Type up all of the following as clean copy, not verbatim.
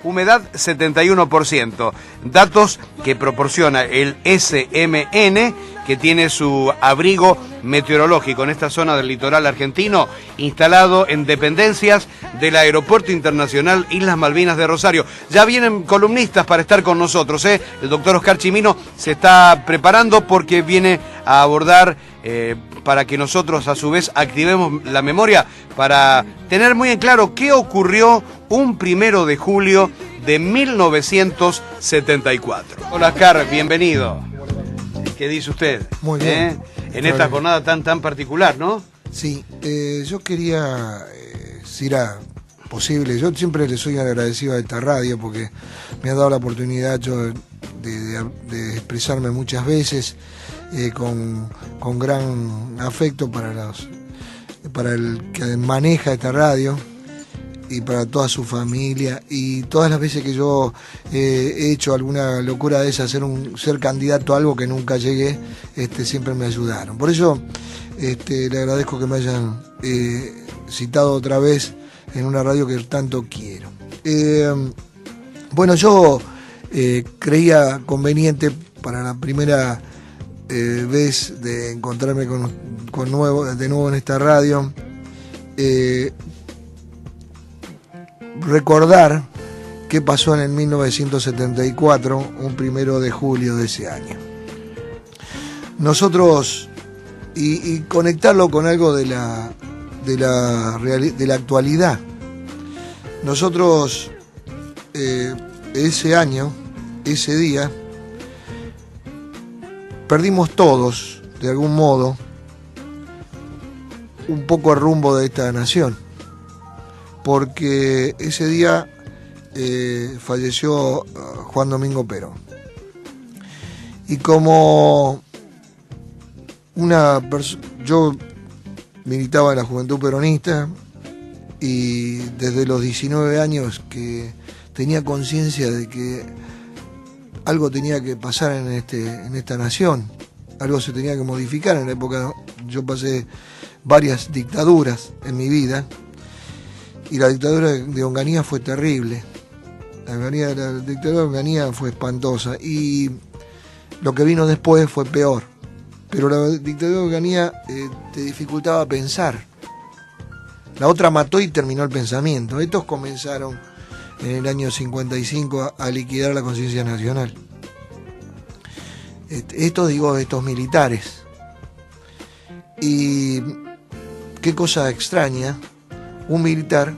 Humedad 71%, datos que proporciona el SMN, que tiene su abrigo meteorológico en esta zona del litoral argentino, instalado en dependencias del Aeropuerto Internacional Islas Malvinas de Rosario. Ya vienen columnistas para estar con nosotros, ¿eh? El doctor Oscar Chimino se está preparando porque viene a abordar, para que nosotros a su vez activemos la memoria, para tener muy en claro qué ocurrió un 1 de julio de 1974. Hola Oscar, bienvenido. ¿Qué dice usted? Muy bien. En esta jornada tan particular, ¿no? Sí, yo quería, si era posible, yo siempre le soy agradecido a esta radio porque me ha dado la oportunidad de expresarme muchas veces con gran afecto para el que maneja esta radio y para toda su familia, y todas las veces que yo he hecho alguna locura de esa, ser candidato a algo que nunca llegué, siempre me ayudaron. Por eso le agradezco que me hayan citado otra vez en una radio que tanto quiero. Bueno, yo creía conveniente para la primera vez de encontrarme de nuevo en esta radio, recordar qué pasó en el 1974, un 1 de julio de ese año. Nosotros, y conectarlo con algo de la actualidad. Nosotros, ese año, ese día, perdimos todos, de algún modo, un poco el rumbo de esta nación. Porque ese día falleció Juan Domingo Perón. Y como yo militaba en la Juventud Peronista, y desde los 19 años que tenía conciencia de que algo tenía que pasar en esta nación, algo se tenía que modificar. En la época yo pasé varias dictaduras en mi vida, y la dictadura de Onganía fue terrible. La dictadura de Onganía fue espantosa, y lo que vino después fue peor. Pero la dictadura de Onganía te dificultaba pensar. La otra mató y terminó el pensamiento. Estos comenzaron en el año 55 a liquidar la conciencia nacional. Estos militares. Y qué cosa extraña, un militar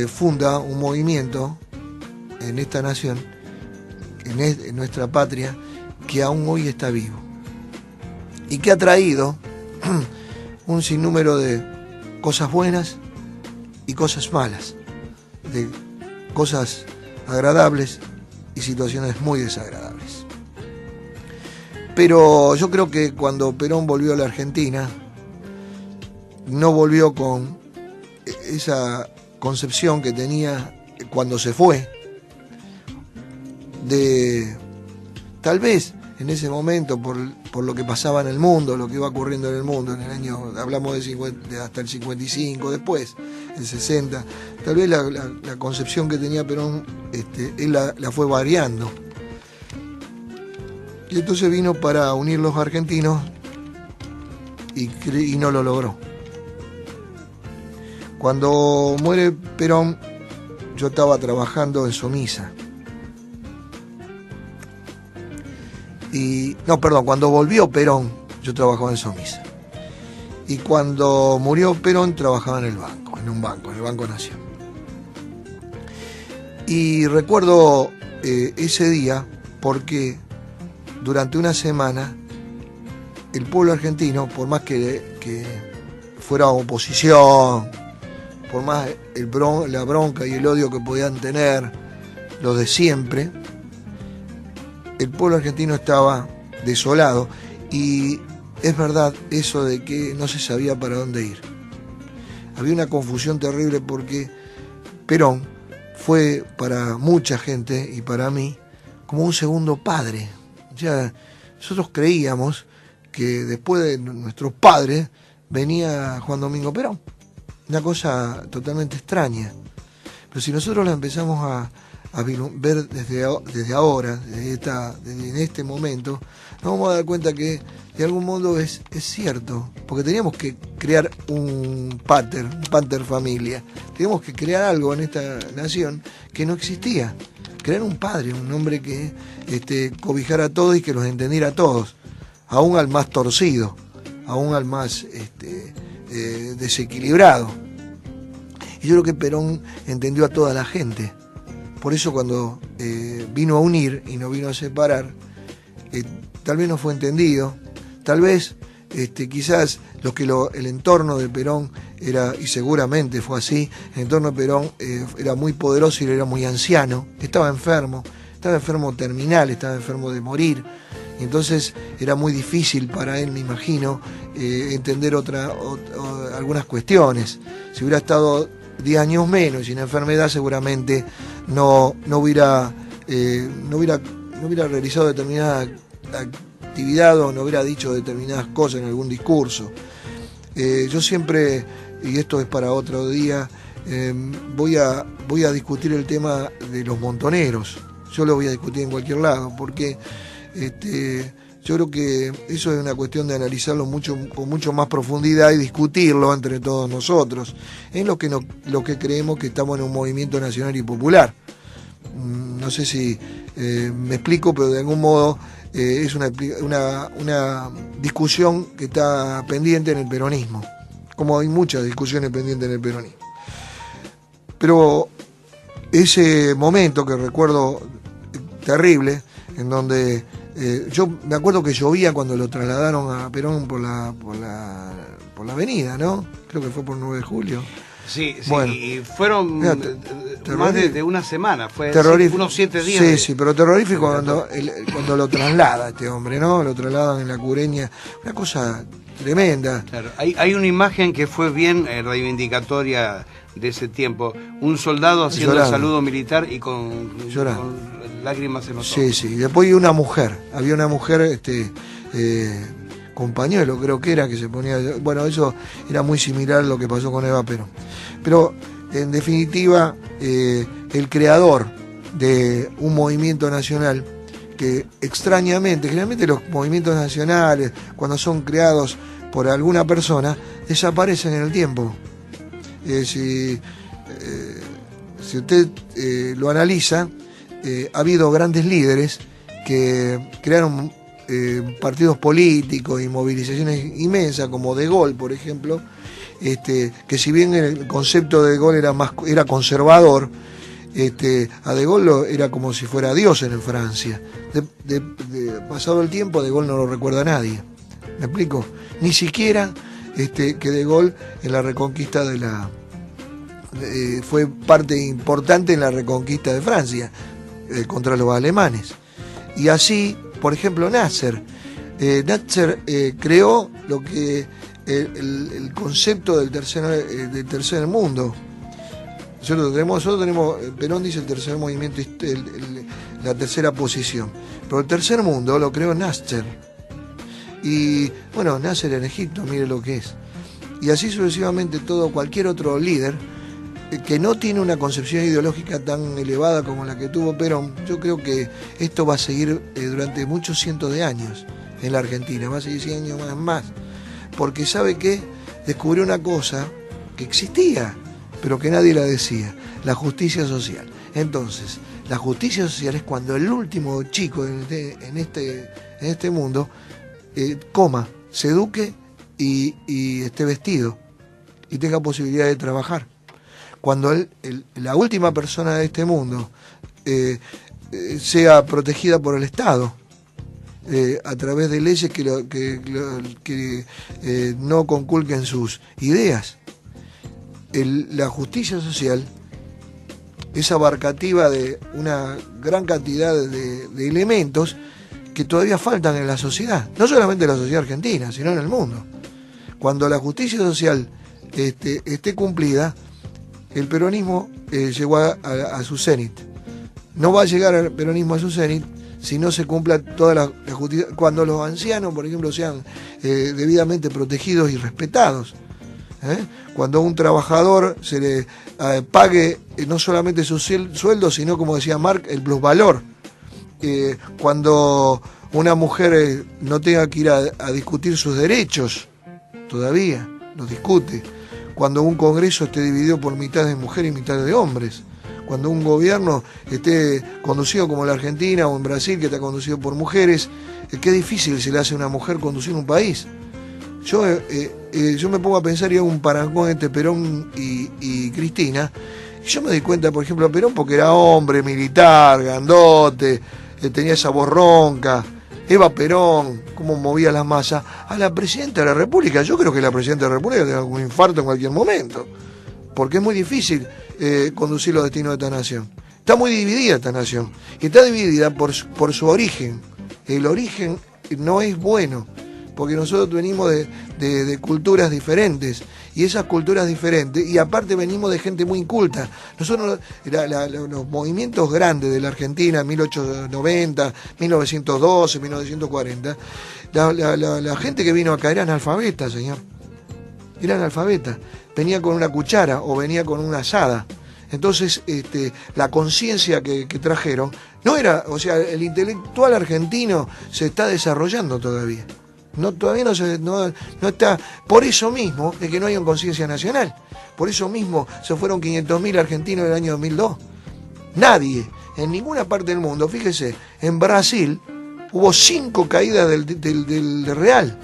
funda un movimiento en esta nación, en nuestra patria, que aún hoy está vivo y que ha traído un sinnúmero de cosas buenas y cosas malas, de cosas agradables y situaciones muy desagradables. Pero yo creo que cuando Perón volvió a la Argentina, no volvió con esa concepción que tenía cuando se fue, de tal vez en ese momento por lo que pasaba en el mundo, lo que iba ocurriendo en el mundo en el año, hablamos de hasta el 55, después el 60, tal vez la concepción que tenía Perón, él la fue variando, y entonces vino para unir los argentinos y no lo logró. Cuando muere Perón, yo estaba trabajando en Somisa. Cuando volvió Perón, yo trabajaba en Somisa. Y cuando murió Perón, trabajaba en el Banco Nación. Y recuerdo ese día porque durante una semana el pueblo argentino, por más que fuera oposición, por más la bronca y el odio que podían tener los de siempre, el pueblo argentino estaba desolado, y es verdad eso de que no se sabía para dónde ir. Había una confusión terrible porque Perón fue para mucha gente y para mí como un segundo padre. O sea, nosotros creíamos que después de nuestros padres venía Juan Domingo Perón. Una cosa totalmente extraña. Pero si nosotros la empezamos a ver desde ahora, en este momento, nos vamos a dar cuenta que de algún modo es cierto, porque teníamos que crear un pater familia, teníamos que crear algo en esta nación que no existía, crear un padre, un hombre que cobijara a todos y que los entendiera a todos, aún al más torcido, aún al más desequilibrado. Y yo creo que Perón entendió a toda la gente. Por eso cuando vino a unir y no vino a separar, tal vez no fue entendido, tal vez quizás el entorno de Perón era, y seguramente fue así, el entorno de Perón era muy poderoso y era muy anciano, estaba enfermo terminal, estaba enfermo de morir, y entonces era muy difícil para él, me imagino, entender algunas cuestiones. Si hubiera estado 10 años menos sin enfermedad, seguramente no hubiera realizado determinada actividad o no hubiera dicho determinadas cosas en algún discurso. Yo siempre, y esto es para otro día, voy a discutir el tema de los montoneros. Yo lo voy a discutir en cualquier lado, porque yo creo que eso es una cuestión de analizarlo con mucho más profundidad y discutirlo entre todos nosotros, en lo que creemos que estamos en un movimiento nacional y popular. No sé si me explico, pero de algún modo es una discusión que está pendiente en el peronismo, como hay muchas discusiones pendientes en el peronismo. Pero ese momento que recuerdo terrible, en donde yo me acuerdo que llovía cuando lo trasladaron a Perón por la avenida, ¿no? Creo que fue por 9 de julio. Sí, bueno, y fueron más de una semana, fue unos 7 días. Sí, pero terrorífico cuando lo traslada este hombre, ¿no? Lo trasladan en la Cureña, una cosa tremenda. Claro, hay una imagen que fue bien reivindicatoria de ese tiempo, un soldado haciendo el saludo militar y con lágrimas en los ojos. Sí, después había una mujer con pañuelo, creo que era, que se ponía, bueno, eso era muy similar a lo que pasó con Eva Perón. Pero en definitiva, el creador de un movimiento nacional que extrañamente, generalmente los movimientos nacionales, cuando son creados por alguna persona, desaparecen en el tiempo. Si usted lo analiza, ha habido grandes líderes que crearon partidos políticos y movilizaciones inmensas, como De Gaulle, por ejemplo, que si bien el concepto de De Gaulle era conservador, a De Gaulle era como si fuera Dios en Francia. Pasado el tiempo, De Gaulle no lo recuerda a nadie. ¿Me explico? Ni siquiera que De Gaulle en la reconquista fue parte importante en la reconquista de Francia contra los alemanes. Y así, por ejemplo, Nasser creó lo que el concepto del tercer mundo. Nosotros tenemos, Perón dice el tercer movimiento, la tercera posición, pero el tercer mundo lo creó Nasser. Y bueno, Nasser en Egipto, mire lo que es. Y así sucesivamente cualquier otro líder que no tiene una concepción ideológica tan elevada como la que tuvo Perón. Yo creo que esto va a seguir durante muchos cientos de años en la Argentina, va a seguir 100 años más, porque sabe que descubrió una cosa que existía, pero que nadie la decía: la justicia social. Entonces, la justicia social es cuando el último chico en este mundo coma, se eduque y esté vestido y tenga posibilidad de trabajar. Cuando la última persona de este mundo sea protegida por el Estado a través de leyes que no conculquen sus ideas. La justicia social es abarcativa de una gran cantidad de elementos que todavía faltan en la sociedad, no solamente en la sociedad argentina, sino en el mundo. Cuando la justicia social esté cumplida, el peronismo llegó a su cenit. No va a llegar el peronismo a su cenit si no se cumpla toda la justicia. Cuando los ancianos, por ejemplo, sean debidamente protegidos y respetados. Cuando a un trabajador se le pague no solamente su sueldo, sino, como decía Marc, el plusvalor. Cuando una mujer no tenga que ir a discutir sus derechos, todavía los discute. Cuando un congreso esté dividido por mitad de mujeres y mitad de hombres. Cuando un gobierno esté conducido como la Argentina o en Brasil, que está conducido por mujeres, qué difícil se le hace a una mujer conducir un país. Yo me pongo a pensar y hago un parangón entre Perón y Cristina, y yo me doy cuenta, por ejemplo, a Perón porque era hombre, militar, grandote, tenía esa voz ronca. Eva Perón, cómo movía las masas. A la presidenta de la República, yo creo que la presidenta de la República tiene algún infarto en cualquier momento, porque es muy difícil conducir los destinos de esta nación. Está muy dividida esta nación, y está dividida por su origen. El origen no es bueno, porque nosotros venimos de culturas diferentes, y esas culturas diferentes, y aparte venimos de gente muy inculta. Nosotros, los movimientos grandes de la Argentina, 1890, 1912, 1940, la gente que vino acá era analfabeta, señor. Era analfabeta. Venía con una cuchara o venía con una azada. Entonces, la conciencia que trajeron no era, o sea, el intelectual argentino se está desarrollando todavía. Todavía no está. Por eso mismo es que no hay una conciencia nacional. Por eso mismo se fueron 500.000 argentinos en el año 2002. Nadie, en ninguna parte del mundo, fíjese, en Brasil hubo 5 caídas del real.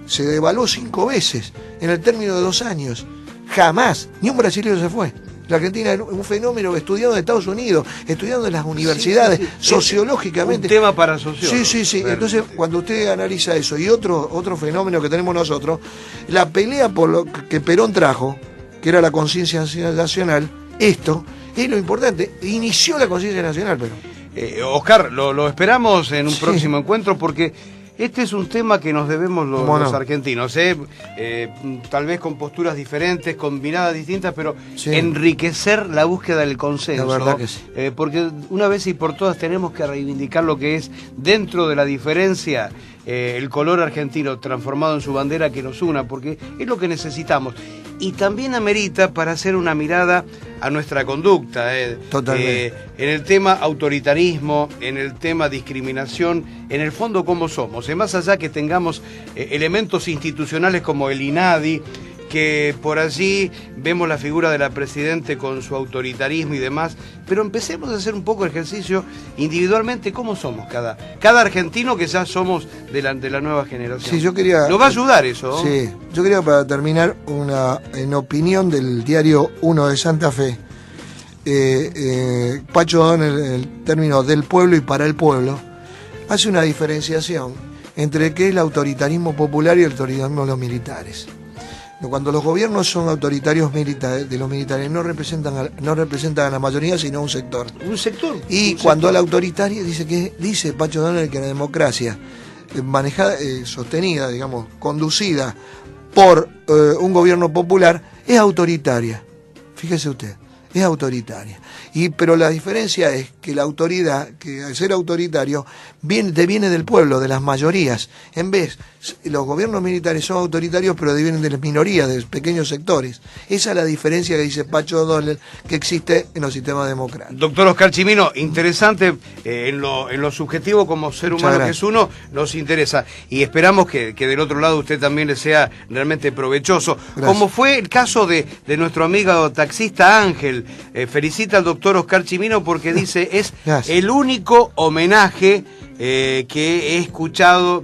Se devaluó 5 veces en el término de 2 años. Jamás, ni un brasileño se fue. La Argentina es un fenómeno estudiado en Estados Unidos, estudiado en las universidades, sociológicamente. Un tema para sociólogos. Sí. Entonces, cuando usted analiza eso y otro fenómeno que tenemos nosotros, la pelea por lo que Perón trajo, que era la conciencia nacional, esto es lo importante. Inició la conciencia nacional, Perón. Oscar, lo esperamos en un próximo encuentro porque este es un tema que nos debemos los argentinos, tal vez con posturas diferentes, con miradas distintas, pero enriquecer la búsqueda del consenso. La verdad que sí. Porque una vez y por todas tenemos que reivindicar lo que es, dentro de la diferencia, el color argentino transformado en su bandera que nos una, porque es lo que necesitamos. Y también amerita para hacer una mirada a nuestra conducta. Totalmente. En el tema autoritarismo, en el tema discriminación, en el fondo cómo somos. Más allá que tengamos elementos institucionales como el INADI, que por allí vemos la figura de la Presidente con su autoritarismo y demás, pero empecemos a hacer un poco de ejercicio individualmente, cómo somos cada argentino, que ya somos de la nueva generación. Sí, yo quería... ¿Nos va a ayudar eso? Sí, yo quería, para terminar, en opinión del diario 1 de Santa Fe, Pacho O'Donnell, en el término del pueblo y para el pueblo, hace una diferenciación entre qué es el autoritarismo popular y el autoritarismo de los militares. Cuando los gobiernos son autoritarios de los militares, no representan a la mayoría, sino a un sector. Un sector. Y cuando al autoritario, dice Pacho O'Donnell que la democracia manejada, sostenida, digamos, conducida por un gobierno popular, es autoritaria. Fíjese usted, es autoritaria. Pero la diferencia es que la autoridad, que al ser autoritario, deviene del pueblo, de las mayorías. En vez, los gobiernos militares son autoritarios, pero devienen de las minorías, de pequeños sectores. Esa es la diferencia que dice Pacho O'Donnell que existe en los sistemas democráticos. Doctor Oscar Chimino, interesante en lo subjetivo como ser humano que es uno, nos interesa. Y esperamos que del otro lado usted también le sea realmente provechoso. Gracias. Como fue el caso de nuestro amigo taxista Ángel. Felicita al doctor Oscar Chimino porque dice es el único homenaje que he escuchado.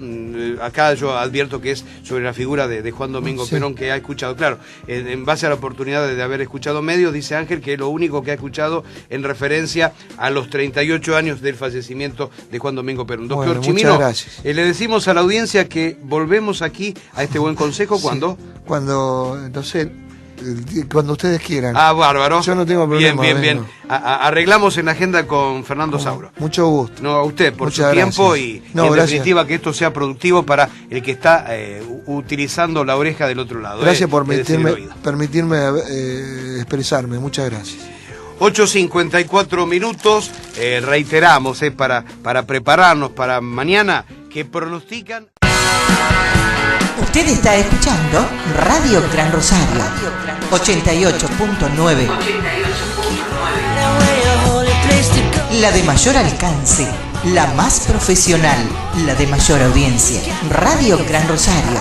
Acá yo advierto que es sobre la figura de Juan Domingo Perón que ha escuchado. Claro, en base a la oportunidad de haber escuchado medios, dice Ángel que es lo único que ha escuchado en referencia a los 38 años del fallecimiento de Juan Domingo Perón. Doctor Chimino, le decimos a la audiencia que volvemos aquí a este buen consejo cuando ustedes quieran. Ah, bárbaro. Yo no tengo problema. Bien. Arreglamos en la agenda con Fernando Sauro. Mucho gusto. No, a usted por su tiempo y en definitiva que esto sea productivo para el que está utilizando la oreja del otro lado. Gracias por permitirme expresarme. Muchas gracias. 8:54 minutos. Reiteramos para prepararnos para mañana, que pronostican... Usted está escuchando Radio Gran Rosario 88.9. La de mayor alcance, la más profesional, la de mayor audiencia. Radio Gran Rosario.